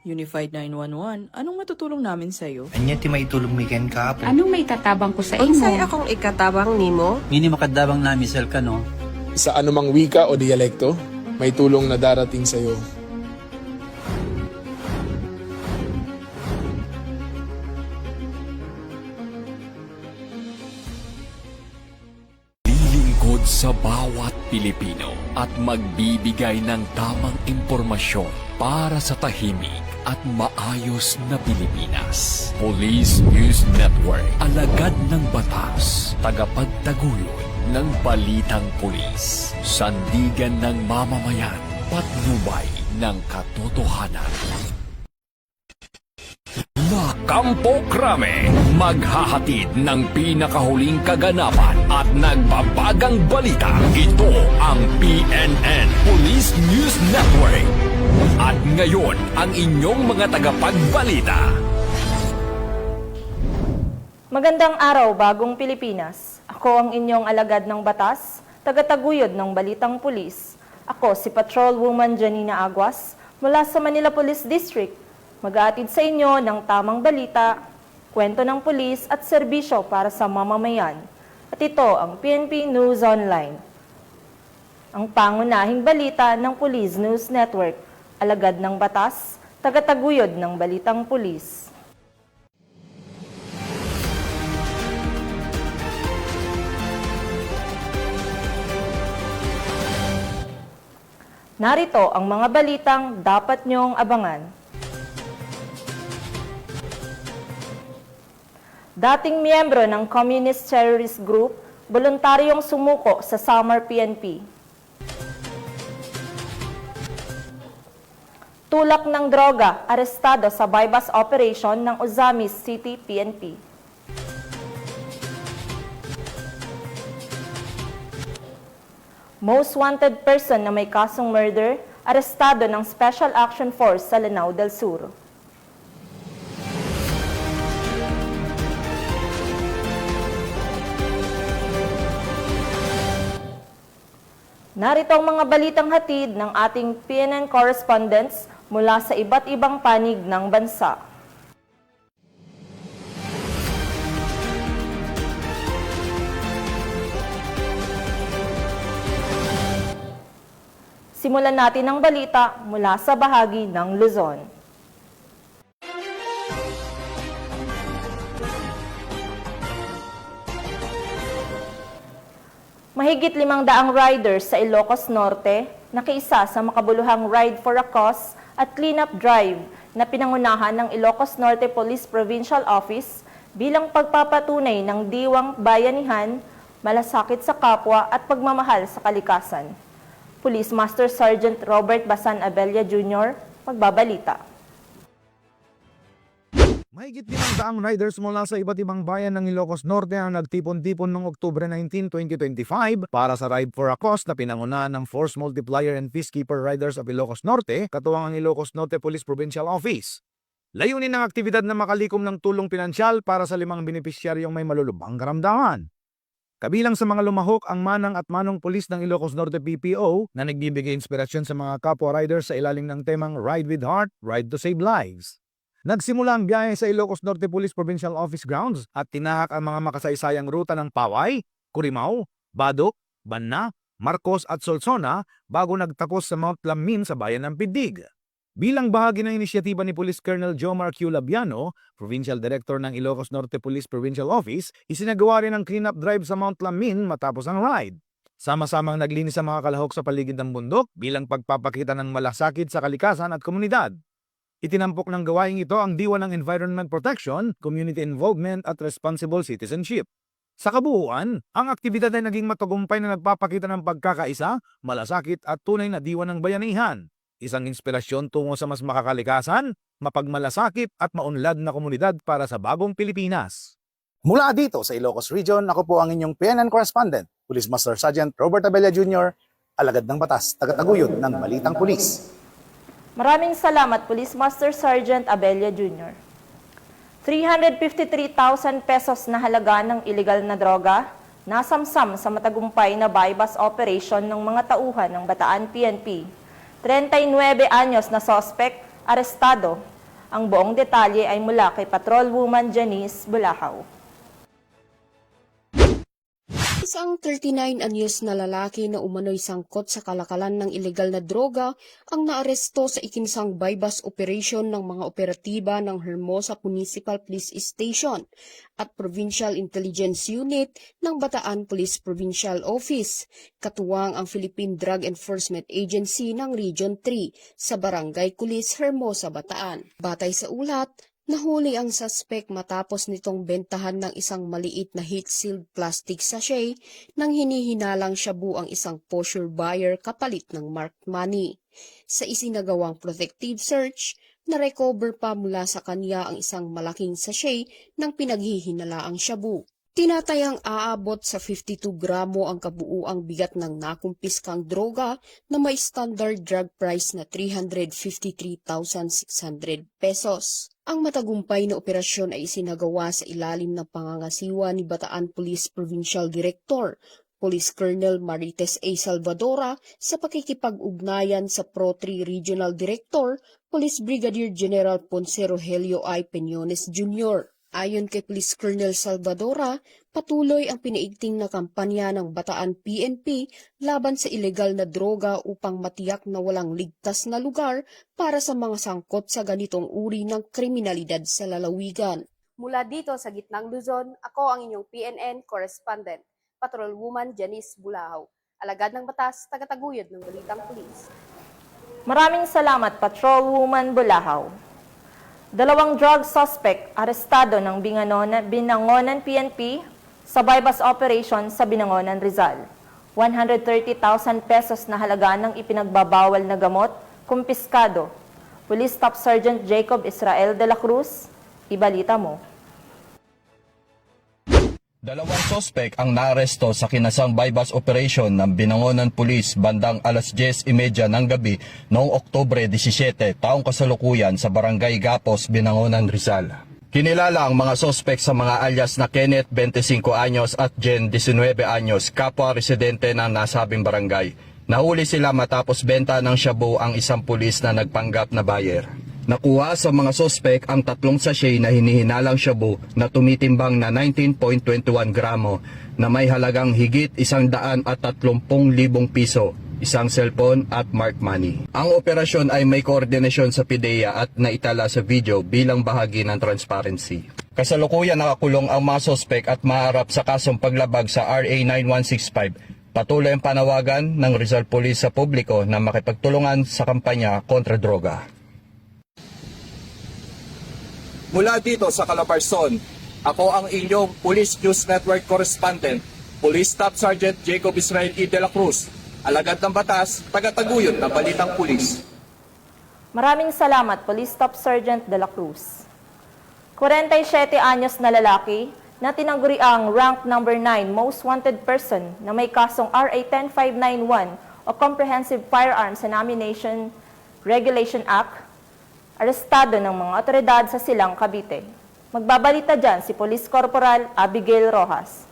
Unified 911, anong matutulong namin sa'yo? Anya ti maitulong mi ken kapo. Anong may tatabang ko sa Unsay imo? akong ikatabang nimo? Ngini makadabang namisal ka no? Sa anumang wika o dialekto, may tulong na darating sa iyo. Lilingkod sa bawat Pilipino at magbibigay ng tamang impormasyon para sa tahimik at maayos na Pilipinas. Police News Network, alagad ng batas, tagapagtaguyod ng balitang pulis, sandigan ng mamamayan, patnubay ng katotohanan. Kampo Krame, maghahatid ng pinakahuling kaganapan at nagbabagang balita. Ito ang PNN Police News Network. At ngayon, ang inyong mga tagapagbalita. Magandang araw, bagong Pilipinas. Ako ang inyong alagad ng batas, tagataguyod ng balitang pulis. Ako si Patrolwoman Janina Aguas mula sa Manila Police District. Mag-aatid sa inyo ng tamang balita, kwento ng pulis at serbisyo para sa mamamayan. At ito ang PNP News Online. Ang pangunahing balita ng Police News Network, alagad ng batas, tagataguyod ng balitang pulis. Narito ang mga balitang dapat niyong abangan. Dating miyembro ng Communist Terrorist Group, voluntaryong sumuko sa Samar PNP. Tulak ng droga, arestado sa bypass operation ng Ozamis City PNP. Most wanted person na may kasong murder, arestado ng Special Action Force sa Lanao del Sur. Narito ang mga balitang hatid ng ating PNN correspondents mula sa iba't ibang panig ng bansa. Simulan natin ang balita mula sa bahagi ng Luzon. Mahigit 500 riders sa Ilocos Norte nakiisa sa makabuluhang Ride for a Cause at cleanup drive na pinangunahan ng Ilocos Norte Police Provincial Office bilang pagpapatunay ng diwang bayanihan, malasakit sa kapwa at pagmamahal sa kalikasan. Police Master Sergeant Robert Basan Abella Jr. magbabalita. Mahigit 500 riders mula sa iba't ibang bayan ng Ilocos Norte ang nagtipon-tipon noong Oktubre 19, 2025 para sa Ride for a Cause na pinangunahan ng Force Multiplier and Peacekeeper Riders of Ilocos Norte, katuwang ang Ilocos Norte Police Provincial Office. Layunin ng aktibidad na makalikom ng tulong pinansyal para sa 5 benepisyaryong may malulubhang karamdaman. Kabilang sa mga lumahok ang manang at manong pulis ng Ilocos Norte PPO na nagbibigay inspirasyon sa mga kapwa riders sa ilalim ng temang Ride with Heart, Ride to Save Lives. Nagsimula ang biyahe sa Ilocos Norte Police Provincial Office grounds at tinahak ang mga makasaysayang ruta ng Paway, Curimaw, Badok, Banna, Marcos at Solsona bago nagtapos sa Mount Lamin sa bayan ng Pidig. Bilang bahagi ng inisyatiba ni Police Colonel Jomar Q. Labiano, Provincial Director ng Ilocos Norte Police Provincial Office, isinagawa rin ang cleanup drive sa Mount Lamin matapos ang ride. Sama-samang naglinis ang mga kalahok sa paligid ng bundok bilang pagpapakita ng malasakit sa kalikasan at komunidad. Itinampok ng gawaing ito ang diwa ng Environment Protection, Community Involvement at Responsible Citizenship. Sa kabuuan, ang aktibidad ay naging matagumpay na nagpapakita ng pagkakaisa, malasakit at tunay na diwa ng bayanihan. Isang inspirasyon tungo sa mas makakalikasan, mapagmalasakit at maunlad na komunidad para sa bagong Pilipinas. Mula dito sa Ilocos Region, ako po ang inyong PNN correspondent, Police Master Sergeant Robert Abella Jr., alagad ng batas, tagataguyod ng Balitang Pulis. Maraming salamat, Police Master Sergeant Abella Jr. 353,000 pesos na halaga ng illegal na droga nasamsam sa matagumpay na bypass operation ng mga tauhan ng Bataan PNP. 39 anyos na sospek, arestado. Ang buong detalye ay mula kay Patrolwoman Janice Bulahaw. Isang 39 anyos na lalaki na umano'y sangkot sa kalakalan ng ilegal na droga ang naaresto sa ikinsang bypass operation ng mga operatiba ng Hermosa Municipal Police Station at Provincial Intelligence Unit ng Bataan Police Provincial Office, katuwang ang Philippine Drug Enforcement Agency ng Region 3 sa Barangay Kulis, Hermosa, Bataan. Batay sa ulat, nahuli ang suspect matapos nitong bentahan ng isang maliit na heat-sealed plastic sachet nang hinihinalang shabu ang isang posture buyer kapalit ng marked money. Sa isinagawang protective search, na-recover pa mula sa kanya ang isang malaking sachet ng pinaghihinalaang shabu. Tinatayang aabot sa 52 gramo ang kabuuang bigat ng nakumpiskang droga na may standard drug price na 353,600 pesos. Ang matagumpay na operasyon ay isinagawa sa ilalim ng pangangasiwa ni Bataan Police Provincial Director, Police Colonel Marites A. Salvadora sa pakikipag-ugnayan sa Pro-3 Regional Director, Police Brigadier General Ponce Rogelio I. Peñones Jr. Ayon kay Police Colonel Salvadora, patuloy ang pinaigting na kampanya ng Bataan PNP laban sa ilegal na droga upang matiyak na walang ligtas na lugar para sa mga sangkot sa ganitong uri ng kriminalidad sa lalawigan. Mula dito sa Gitnang Luzon, ako ang inyong PNN correspondent, Patrolwoman Janice Bulahaw, alagad ng batas, tagataguyod ng Balitang Pulis. Maraming salamat, Patrolwoman Bulahaw. 2 drug suspect arestado ng Binangonan PNP sa bypass operation sa Binangonan, Rizal. 130,000 pesos na halaga ng ipinagbabawal na gamot, kumpiskado. Police Staff Sergeant Jacob Israel de la Cruz, ibalita mo. 2 sospek ang naaresto sa kinasang bypass operation ng Binangonan Police bandang alas 10:30 ng gabi noong Oktubre 17, taong kasalukuyan sa Barangay Gapos, Binangonan, Rizal. Kinilala ang mga sospek sa mga alias na Kenneth, 25 anyos at Jen, 19 anyos, kapwa residente ng nasabing barangay. Nahuli sila matapos benta ng shabu ang isang pulis na nagpanggap na buyer. Nakuha sa mga sospek ang 3 sachet na hinihinalang shabu na tumitimbang na 19.21 gramo na may halagang higit 130,000 piso, isang cellphone at marked money. Ang operasyon ay may koordinasyon sa PIDEA at naitala sa video bilang bahagi ng transparency. Kasalukuyan nakakulong ang mga sospek at maharap sa kasong paglabag sa RA 9165. Patuloy ang panawagan ng Rizal Police sa publiko na makipagtulungan sa kampanya kontra droga. Mula dito sa Calabarzon, ako ang inyong Police News Network Correspondent, Police Staff Sergeant Jacob Israel E. de la Cruz, alagad ng batas, tagataguyod ng Balitang Pulis. Maraming salamat, Police Staff Sergeant de la Cruz. 47 anyos na lalaki na tinaguriang rank number 9 most wanted person na may kasong RA 10591 o Comprehensive Firearms and Ammunition Regulation Act, arestado ng mga otoridad sa Silang, Cavite. Magbabalita dyan si Police Corporal Abigail Rojas.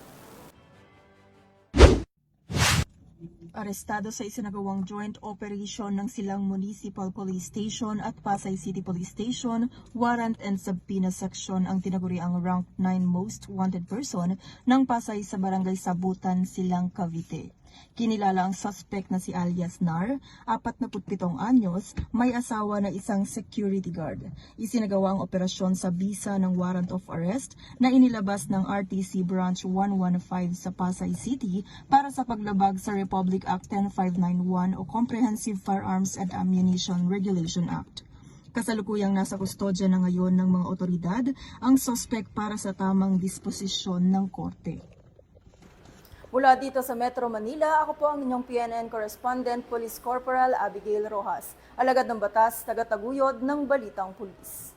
Arestado sa isinagawang joint operation ng Silang Municipal Police Station at Pasay City Police Station, warrant and subpoena section ang tinaguriang rank 9 most wanted person ng Pasay sa Barangay Sabutan, Silang, Cavite. Kinilala ang suspect na si alias Nar, 47 anyos, may asawa na isang security guard. Isinagawa ang operasyon sa bisa ng warrant of arrest na inilabas ng RTC Branch 115 sa Pasay City para sa paglabag sa Republic Act 10591 o Comprehensive Firearms and Ammunition Regulation Act. Kasalukuyang nasa kustodya na ngayon ng mga otoridad ang suspect para sa tamang disposisyon ng korte. Mula dito sa Metro Manila, ako po ang inyong PNN correspondent, Police Corporal Abigail Rojas, alagad ng batas, tagataguyod ng Balitang Pulis.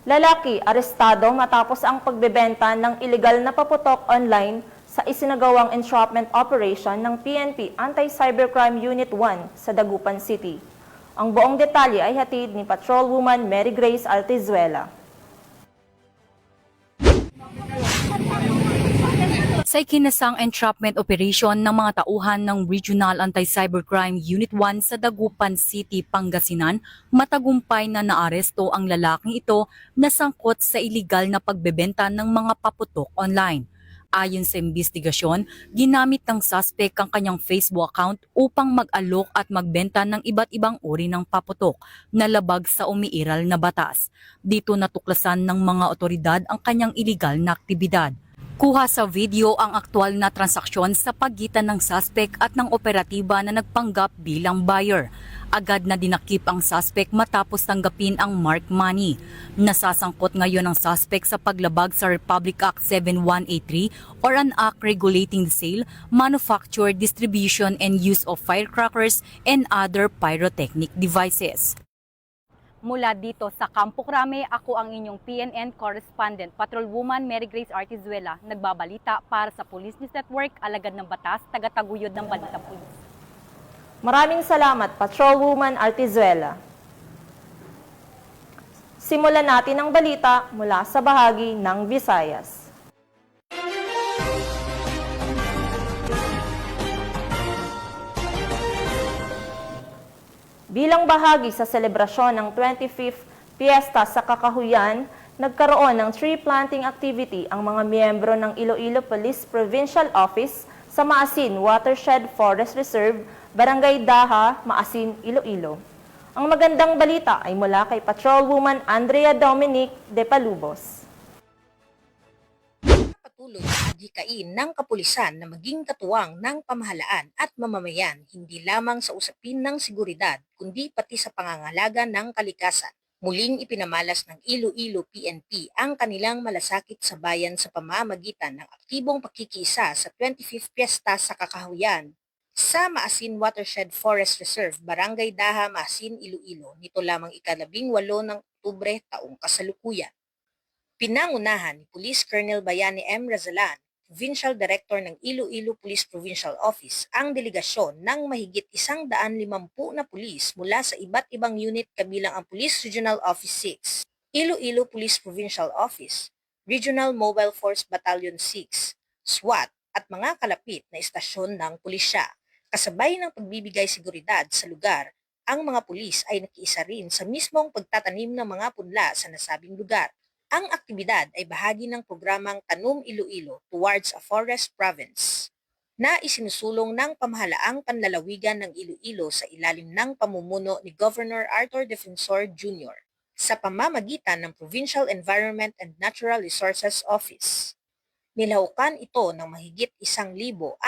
Lalaki arestado matapos ang pagbebenta ng ilegal na paputok online sa isinagawang entrapment operation ng PNP Anti-Cybercrime Unit 1 sa Dagupan City. Ang buong detalye ay hatid ni Patrolwoman Mary Grace Altizuela. Sa ikinasang entrapment operation ng mga tauhan ng Regional Anti-Cybercrime Unit 1 sa Dagupan City, Pangasinan, matagumpay na naaresto ang lalaking ito na sangkot sa iligal na pagbebenta ng mga paputok online. Ayon sa investigasyon, ginamit ng suspect ang kanyang Facebook account upang mag-alok at magbenta ng iba't ibang uri ng paputok na labag sa umiiral na batas. Dito natuklasan ng mga otoridad ang kanyang iligal na aktibidad. Kuha sa video ang aktwal na transaksyon sa pagitan ng suspect at ng operatiba na nagpanggap bilang buyer. Agad na dinakip ang suspect matapos tanggapin ang mark money. Nasasangkot ngayon ang suspect sa paglabag sa Republic Act 7183 or an act regulating the sale, manufacture, distribution and use of firecrackers and other pyrotechnic devices. Mula dito sa Campo Crame, ako ang inyong PNN correspondent, Patrolwoman Mary Grace Artizuela, nagbabalita para sa Police News Network, Alagad ng Batas, tagataguyod ng Balita Pulis. Maraming salamat, Patrolwoman Artizuela. Simulan natin ang balita mula sa bahagi ng Visayas. Bilang bahagi sa selebrasyon ng 25th Fiesta sa Kakahuyan, nagkaroon ng tree planting activity ang mga miyembro ng Iloilo Police Provincial Office sa Maasin Watershed Forest Reserve, Barangay Daha, Maasin, Iloilo. Ang magandang balita ay mula kay Patrolwoman Andrea Dominic de Palubos. Patuloy ang hikain ng kapulisan na maging katuwang ng pamahalaan at mamamayan hindi lamang sa usapin ng seguridad kundi pati sa pangangalaga ng kalikasan. Muling ipinamalas ng Iloilo PNP ang kanilang malasakit sa bayan sa pamamagitan ng aktibong pakikiisa sa 25th Fiesta sa Kakahuyan sa Maasin Watershed Forest Reserve, Barangay Daha, Maasin, Iloilo, nito lamang ika-18 ng Oktubre taong kasalukuyan. Pinangunahan ni Police Colonel Bayani M. Razalan, Provincial Director ng Iloilo Police Provincial Office, ang delegasyon ng mahigit 150 na pulis mula sa iba't ibang unit kabilang ang Police Regional Office 6, Iloilo Police Provincial Office, Regional Mobile Force Battalion 6, SWAT at mga kalapit na istasyon ng pulisya. Kasabay ng pagbibigay seguridad sa lugar, ang mga pulis ay nakiisa rin sa mismong pagtatanim ng mga punla sa nasabing lugar. Ang aktibidad ay bahagi ng programang Tanom Iloilo Towards a Forest Province na isinusulong ng pamahalaang panlalawigan ng Iloilo sa ilalim ng pamumuno ni Governor Arthur Defensor Jr. sa pamamagitan ng Provincial Environment and Natural Resources Office. Nilahukan ito ng mahigit 1,600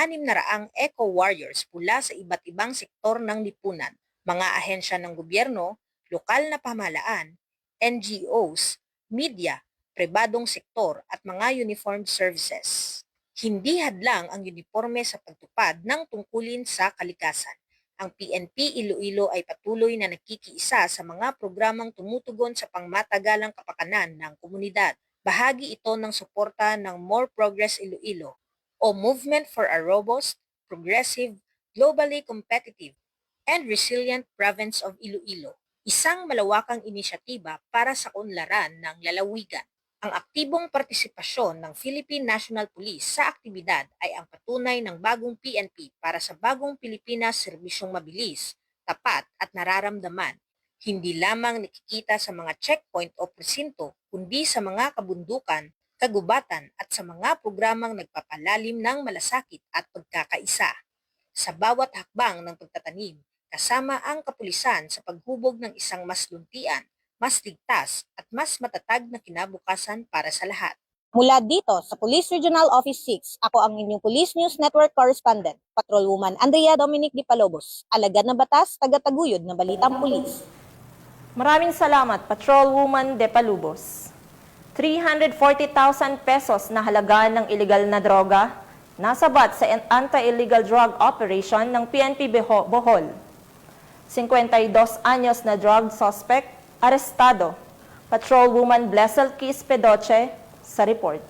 eco-warriors mula sa iba't ibang sektor ng lipunan, mga ahensya ng gobyerno, lokal na pamahalaan, NGOs, media, pribadong sektor at mga uniformed services. Hindi hadlang ang uniforme sa pagtupad ng tungkulin sa kalikasan. Ang PNP Iloilo ay patuloy na nakikiisa sa mga programang tumutugon sa pangmatagalang kapakanan ng komunidad. Bahagi ito ng suporta ng More Progress Iloilo o Movement for a Robust, Progressive, Globally Competitive, and Resilient Province of Iloilo. Isang malawakang inisyatiba para sa unlaran ng lalawigan. Ang aktibong partisipasyon ng Philippine National Police sa aktibidad ay ang patunay ng bagong PNP para sa bagong Pilipinas serbisyong mabilis, tapat at nararamdaman. Hindi lamang nakikita sa mga checkpoint o presinto, kundi sa mga kabundukan, kagubatan at sa mga programang nagpapalalim ng malasakit at pagkakaisa. Sa bawat hakbang ng pagtatanim, kasama ang kapulisan sa paghubog ng isang mas luntian, mas ligtas at mas matatag na kinabukasan para sa lahat. Mula dito sa Police Regional Office 6, ako ang inyong Police News Network Correspondent, Patrolwoman Andrea Dominic de Palobos, alagad ng batas, tagataguyod ng Balitang Pulis. Maraming salamat, Patrolwoman de Palubos. 340,000 pesos na halaga ng iligal na droga nasabat sa anti-illegal drug operation ng PNP Bohol. 52 anyos na drug suspect arestado. Patrolwoman Blessel Kiss Pedoche sa report.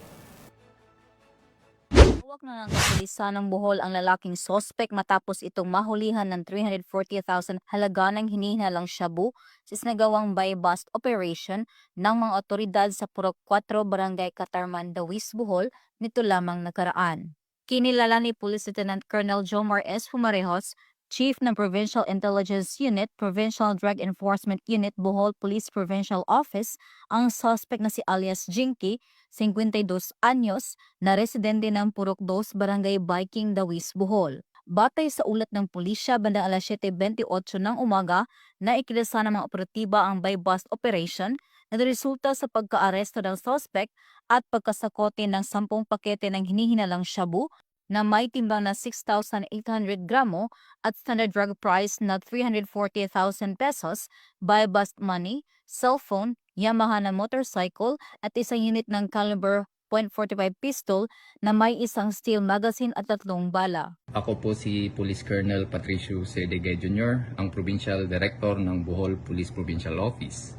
Huwag na ng kapulisan ng Bohol ang lalaking sospek matapos itong mahulihan ng 340,000 halaga ng hinihinalang shabu sa sinagawang buy-bust operation ng mga otoridad sa Purok 4 Barangay Katarman, Dawis, Bohol nito lamang nakaraan. Kinilala ni Police Lieutenant Colonel Jomar S. Humarejos, Chief ng Provincial Intelligence Unit, Provincial Drug Enforcement Unit, Bohol Police Provincial Office, ang suspect na si alias Jinky, 52 anyos, na residente ng Purok 2, Barangay Biking, Dawis, Bohol. Batay sa ulat ng pulisya, bandang alas 7:28 ng umaga, na ikilasa ng mga operatiba ang buy-bust operation na resulta sa pagka-aresto ng suspect at pagkasakote ng 10 pakete ng hinihinalang shabu na may timbang na 6,800 gramo at standard drug price na 340,000 pesos, buy-bust money, cellphone, Yamaha na motorcycle at isang unit ng caliber .45 pistol na may isang steel magazine at 3 bala. Ako po si Police Colonel Patricio Cedegay Jr., ang Provincial Director ng Bohol Police Provincial Office.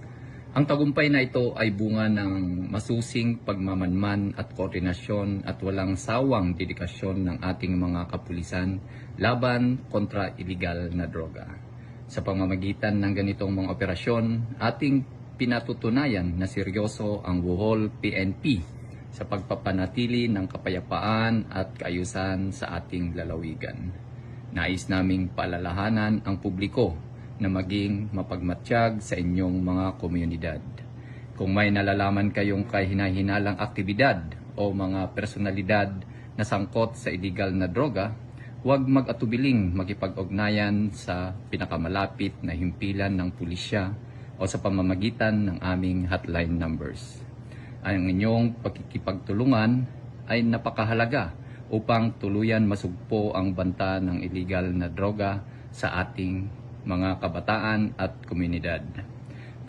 Ang tagumpay na ito ay bunga ng masusing pagmamanman at koordinasyon at walang sawang dedikasyon ng ating mga kapulisan laban kontra iligal na droga. Sa pamamagitan ng ganitong mga operasyon, ating pinatutunayan na seryoso ang Bohol PNP sa pagpapanatili ng kapayapaan at kaayusan sa ating lalawigan. Nais naming paalalahanan ang publiko na maging mapagmatsyag sa inyong mga komunidad. Kung may nalalaman kayong kahina-hinalang aktibidad o mga personalidad na sangkot sa illegal na droga, huwag mag-atubiling makipag-ugnayan sa pinakamalapit na himpilan ng pulisya o sa pamamagitan ng aming hotline numbers. Ang inyong pagkikipagtulungan ay napakahalaga upang tuluyan masugpo ang banta ng illegal na droga sa ating mga kabataan at komunidad.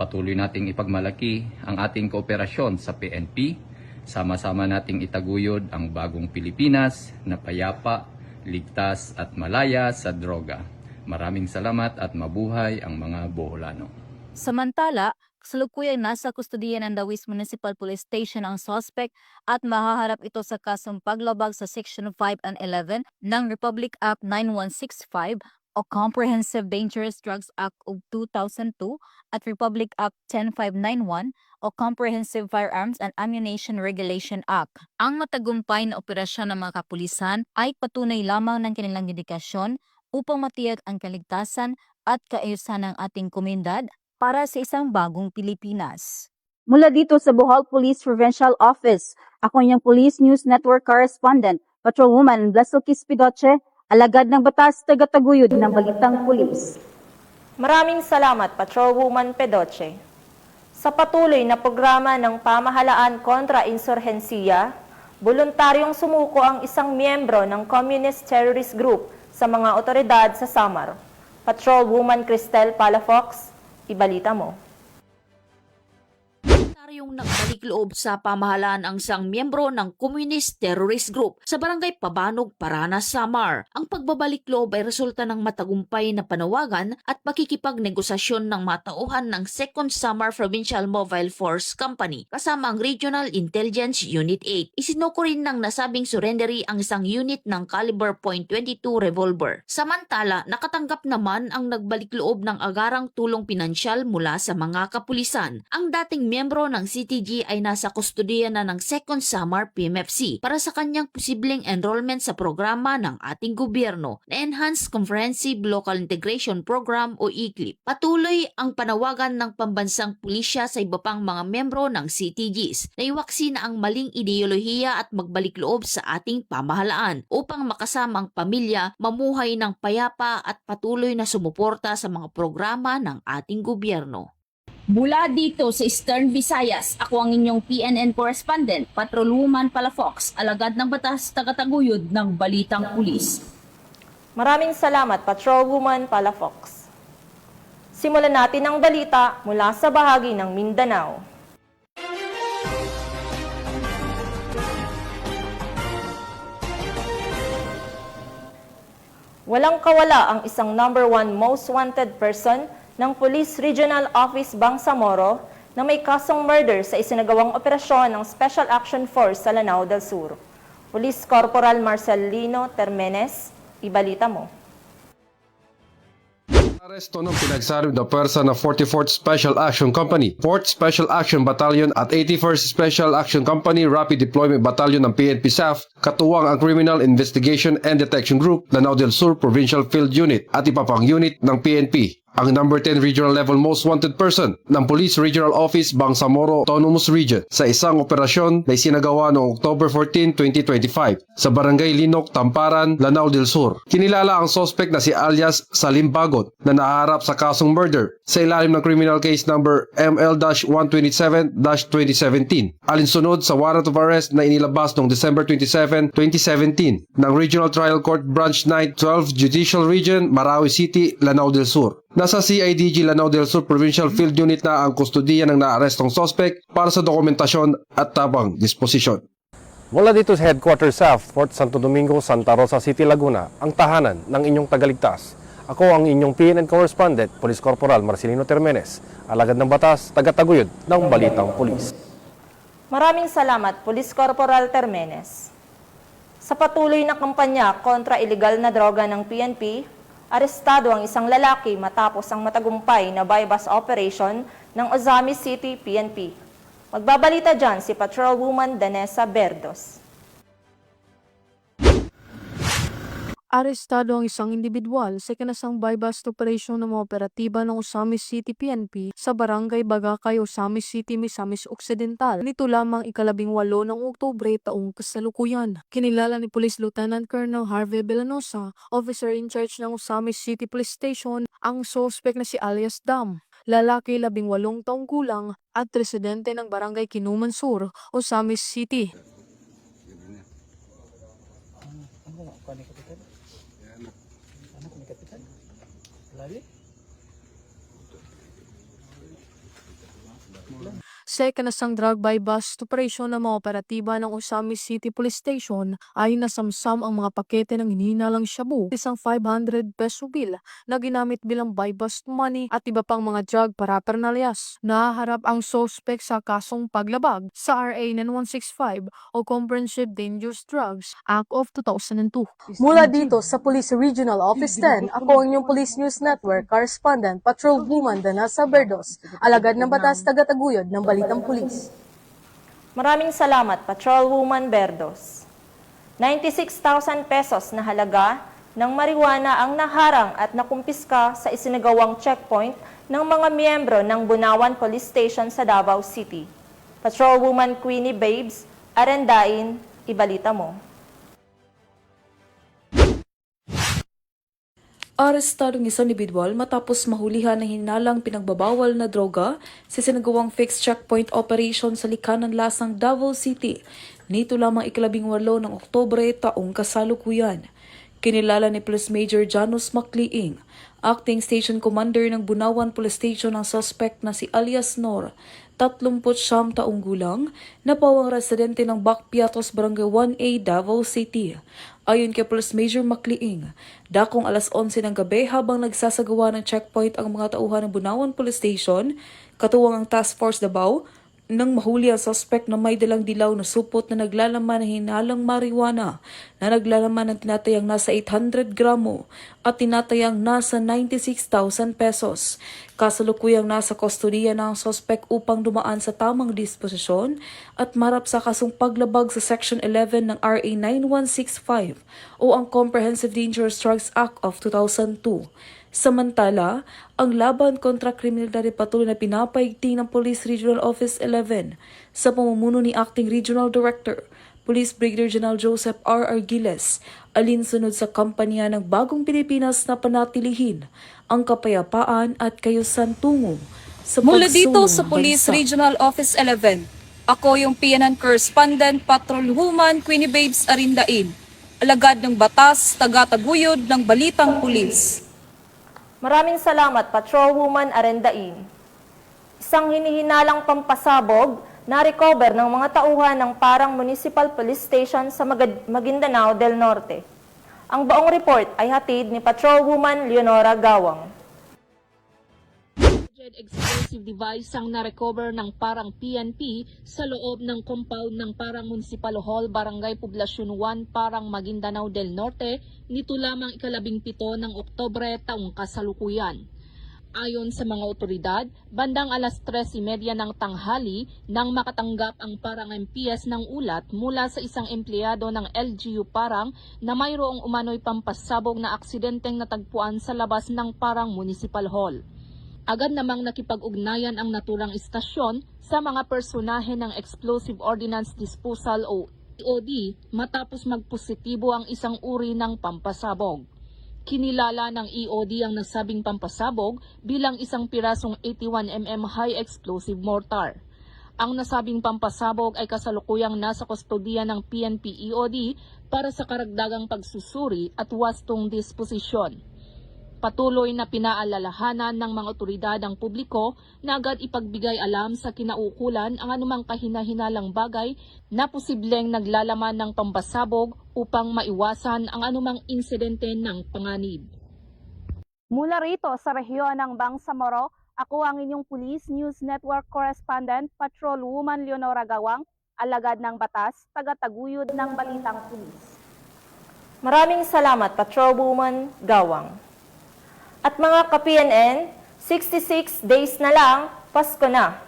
Patuloy nating ipagmalaki ang ating kooperasyon sa PNP. Sama-sama nating itaguyod ang bagong Pilipinas na payapa, ligtas at malaya sa droga. Maraming salamat at mabuhay ang mga Boholano. Samantala, kasalukuyang nasa kustodiya ng Dawis Municipal Police Station ang suspect at mahaharap ito sa kasong paglabag sa Section 5 and 11 ng Republic Act 9165 o Comprehensive Dangerous Drugs Act of 2002 at Republic Act 10591 o Comprehensive Firearms and Ammunition Regulation Act. Ang matagumpay na operasyon ng mga kapulisan ay patunay lamang ng kanilang dedikasyon upang matiyak ang kaligtasan at kaayusan ng ating komunidad para sa isang bagong Pilipinas. Mula dito sa Bohol Police Provincial Office, ako yung Police News Network Correspondent, Patrolwoman Blasel Kispidoche, alagad ng batas, tagataguyod ng balitang pulis. Maraming salamat, Patrolwoman Pedoche. Sa patuloy na programa ng pamahalaan kontra insurhensiya, voluntaryong sumuko ang isang miyembro ng Communist Terrorist Group sa mga otoridad sa Samar. Patrolwoman Cristel Palafox, ibalita mo. Yung nagbalik loob sa pamahalaan ang isang miyembro ng Communist Terrorist Group sa Barangay Pabanog, Paranas, Samar. Ang pagbabalik loob ay resulta ng matagumpay na panawagan at pakikipagnegosasyon ng matauhan ng 2nd Samar Provincial Mobile Force Company kasama ang Regional Intelligence Unit 8. Isinuko rin ng nasabing surrendery ang isang unit ng caliber .22 revolver. Samantala, nakatanggap naman ang nagbalik loob ng agarang tulong pinansyal mula sa mga kapulisan. Ang dating miyembro ng CTG ay nasa kustodiya na ng 2nd Samar PMFC para sa kanyang posibleng enrollment sa programa ng ating gobyerno na Enhanced Comprehensive Local Integration Program o ECLIP. Patuloy ang panawagan ng pambansang pulisya sa iba pang mga membro ng CTGs na iwaksi na ang maling ideolohiya at magbalik loob sa ating pamahalaan upang makasama ang pamilya, mamuhay ng payapa at patuloy na sumuporta sa mga programa ng ating gobyerno. Mula dito sa Eastern Visayas, ako ang inyong PNN correspondent, Patrolwoman Palafox, alagad ng batas, tagataguyod ng balitang pulis. Maraming salamat, Patrolwoman Palafox. Simulan natin ang balita mula sa bahagi ng Mindanao. Walang kawala ang isang number 1 most wanted person ng Police Regional Office Bangsamoro na may kasong murder sa isinagawang operasyon ng Special Action Force sa Lanao del Sur. Police Corporal Marcelino Termenes, ibalita mo. Aresto ng pinagsabi na pwersa ng 44th Special Action Company, 4th Special Action Battalion at 81st Special Action Company Rapid Deployment Battalion ng PNP SAF, katuwang ang Criminal Investigation and Detection Group, Lanao del Sur Provincial Field Unit at iba pang unit ng PNP. Ang number 10 Regional Level Most Wanted Person ng Police Regional Office Bangsamoro Autonomous Region sa isang operasyon na isinagawa noong October 14, 2025 sa Barangay Linok, Tamparan, Lanao del Sur. Kinilala ang suspect na si alias Salim Bagot na naharap sa kasong murder sa ilalim ng criminal case number ML-127-2017 alinsunod sa warrant of arrest na inilabas noong December 27, 2017 ng Regional Trial Court Branch 9, 12 Judicial Region, Marawi City, Lanao del Sur. Nasa CIDG Lanao del Sur Provincial Field Unit na ang kustudiya ng naarestong suspect para sa dokumentasyon at tabang disposisyon. Mula dito sa headquarters sa Fort Santo Domingo, Santa Rosa City, Laguna, ang tahanan ng inyong tagaligtas. Ako ang inyong PNN correspondent, Police Corporal Marcelino Termenes, alagad ng batas, tagataguyod ng Balitang Pulis. Maraming salamat, Police Corporal Termenes. Sa patuloy na kampanya kontra iligal na droga ng PNP, arestado ang isang lalaki matapos ang matagumpay na bypass operation ng Ozami City PNP. Magbabalita dyan si Patrolwoman Danessa Berdos. Arestado ang isang individual sa ikinasang bypass operation ng mga operatiba ng Osamis City PNP sa Barangay Bagakay, Osamis City, Misamis Occidental. Nito lamang 18 ng Oktubre taong kasalukuyan. Kinilala ni Police Lieutenant Colonel Harvey Villanosa, officer in charge ng Osamis City Police Station, ang suspect na si alias Dam. Lalaki 18 taong gulang at residente ng Barangay Kinuman Sur, Osamis City. Sa ikinasang drug bypass operation ng mga operatiba ng Osamis City Police Station ay nasamsam ang mga pakete ng hinihinalang shabu, isang 500 peso bill na ginamit bilang bypass money at iba pang mga drug paraphernalias. Nahaharap ang suspect sa kasong paglabag sa RA 9165 o Comprehensive Dangerous Drugs Act of 2002. Mula dito sa Police Regional Office 10, ako ang inyong Police News Network Correspondent Patrolwoman Danessa Berdos, alagad ng batas, tagataguyod ng Balitang Pulis. Maraming salamat, Patrolwoman Berdos. 96,000 pesos na halaga ng marijuana ang naharang at nakumpiska sa isinagawang checkpoint ng mga miyembro ng Bunawan Police Station sa Davao City. Patrolwoman Queenie Babes, Arendain, ibalita mo. Arestadong isang individual matapos mahulihan ng hinalang pinagbabawal na droga sa sinagawang fixed checkpoint operation sa Likanan Lasang, Davao City. Nito lamang 18 ng Oktubre taong kasalukuyan. Kinilala ni Police Major Janus Macliing, Acting Station Commander ng Bunawan Police Station ang suspect na si alias Nor, 39 taong gulang, na pawang residente ng Bakpiatos, Barangay 1A, Davao City. Ayon kay Police Major Macliing, dakong alas 11 ng gabi habang nagsasagawa ng checkpoint ang mga tauhan ng Bunawan Police Station, katuwang ang Task Force Davao, nang mahuli ang suspect na may dalang dilaw na supot na naglalaman ng hinalang marijuana na naglalaman ng tinatayang nasa 800 gramo at tinatayang nasa 96,000 pesos. Kasalukuyang nasa kustodiya na ang suspect upang dumaan sa tamang disposisyon at marap sa kasong paglabag sa Section 11 ng RA 9165 o ang Comprehensive Dangerous Drugs Act of 2002. Samantala, ang laban kontra kriminalidad ay patuloy na pinapaigting ng Police Regional Office 11 sa pamumuno ni Acting Regional Director, Police Brigadier General Joseph R. Argiles, alinsunod sa kampanya ng Bagong Pilipinas na panatilihin ang kapayapaan at kayusan tungo sa Mula dito pagsulong sa ng Police bansa. Regional Office 11, ako yung PNN Correspondent Patrolwoman Queenie Babes Arindain, alagad ng batas, tagataguyod ng Balitang Pulis. Maraming salamat, Patrolwoman Arendain. Isang hinihinalang pampasabog na recover ng mga tauhan ng Parang Municipal Police Station sa Maguindanao del Norte. Ang buong report ay hatid ni Patrolwoman Leonora Gawang. Explosive device ang na-recover ng parang PNP sa loob ng compound ng Parang Municipal Hall, Barangay Poblacion 1, Parang Maguindanao del Norte, nito lamang 17 ng Oktubre taong kasalukuyan. Ayon sa mga otoridad, bandang alas 3:30 ng tanghali nang makatanggap ang Parang MPS ng ulat mula sa isang empleyado ng LGU Parang na mayroong umano'y pampasabog na aksidenteng natagpuan sa labas ng Parang Municipal Hall. Agad namang nakipag-ugnayan ang naturang istasyon sa mga personahe ng Explosive Ordnance Disposal o EOD matapos magpositibo ang isang uri ng pampasabog. Kinilala ng EOD ang nasabing pampasabog bilang isang pirasong 81mm high explosive mortar. Ang nasabing pampasabog ay kasalukuyang nasa kustodiya ng PNP EOD para sa karagdagang pagsusuri at wastong disposisyon. Patuloy na pinaalalahanan ng mga otoridad ang publiko na agad ipagbigay alam sa kinaukulan ang anumang kahina-hinalang bagay na posibleng naglalaman ng pampasabog upang maiwasan ang anumang insidente ng panganib. Mula rito sa rehiyon ng Bangsamoro, ako ang inyong Police News Network Correspondent, Patrolwoman Leonora Gawang, alagad ng batas, taga-taguyod ng Balitang Pulis. Maraming salamat, Patrolwoman Gawang. At mga ka-PNN, 66 days na lang, Pasko na.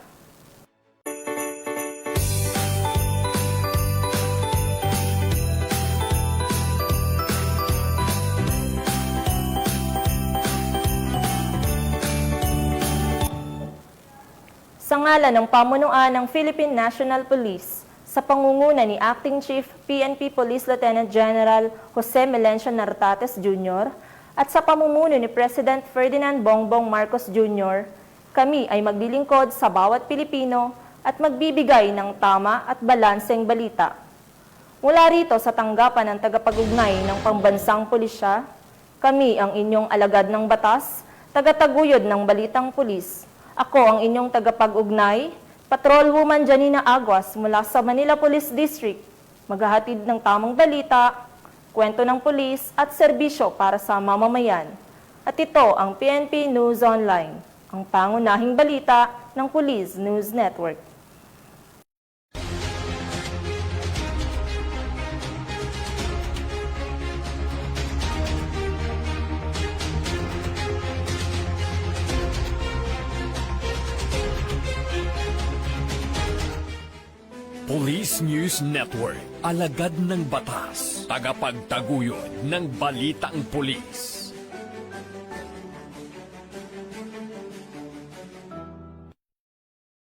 Sa ngalan ng pamunuan ng Philippine National Police, sa pangunguna ni Acting Chief PNP Police Lieutenant General Jose Melencio Nartates Jr., at sa pamumuno ni President Ferdinand Bongbong Marcos Jr., kami ay maglilingkod sa bawat Pilipino at magbibigay ng tama at balanseng balita. Mula rito sa tanggapan ng tagapag-ugnay ng pambansang pulisya, kami ang inyong alagad ng batas, taga-taguyod ng Balitang Pulis. Ako ang inyong tagapag-ugnay, Patrolwoman Janina Aguas mula sa Manila Police District, maghahatid ng tamang balita, kwento ng pulis at serbisyo para sa mamamayan. At ito ang PNP News Online, ang pangunahing balita ng Police News Network. Police News Network, alagad ng batas, tagapagtaguyod ng balitang pulis.